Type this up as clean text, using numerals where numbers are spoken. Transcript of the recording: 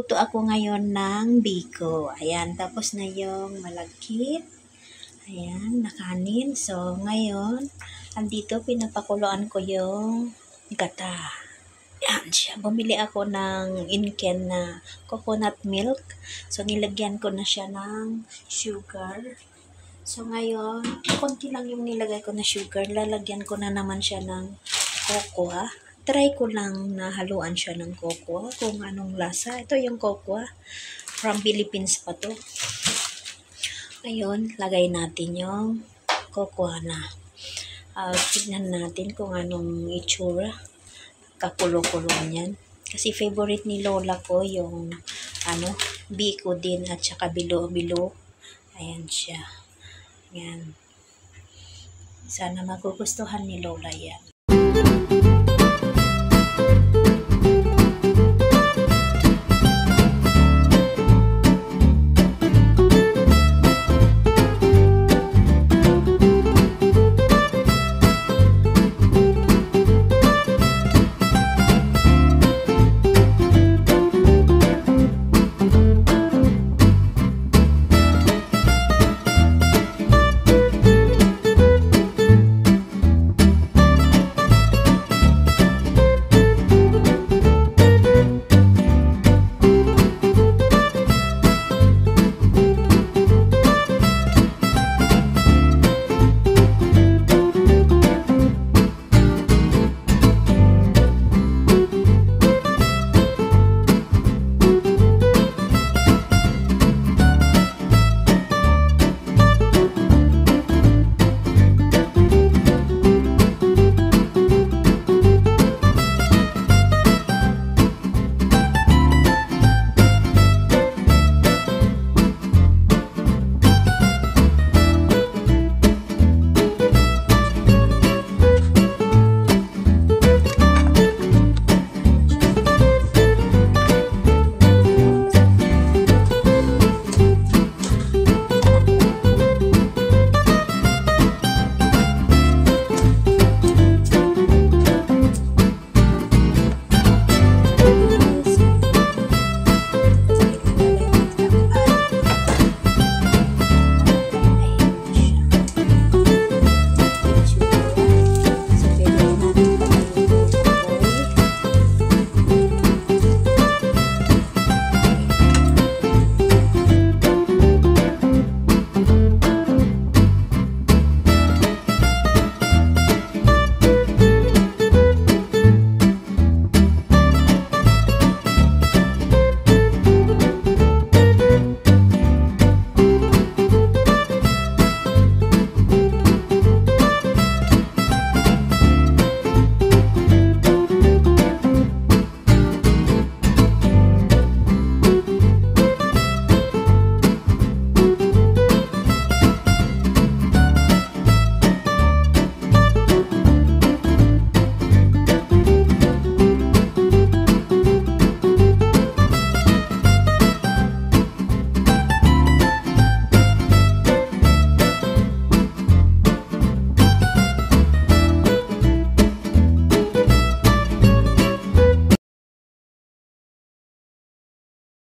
Luto ako ngayon ng biko. Ayan, tapos na yung malagkit. Ayan, nakanin. So, ngayon, andito pinapakuluan ko yung gata. Ayan siya. Bumili ako ng in-can na coconut milk. So, nilagyan ko na siya ng sugar. So, ngayon, konti lang yung nilagay ko na sugar. Lalagyan ko na naman siya ng cocoa. Try ko lang na haluan siya ng cocoa kung anong lasa. Ito yung cocoa. From Philippines pa to. Ngayon, lagay natin yung cocoa na. Tignan natin kung anong itsura. Kakulo-kulo niyan. Kasi favorite ni Lola ko yung biko din at saka bilo-bilo. Ayan siya. Yan. Sana magugustuhan ni Lola yan.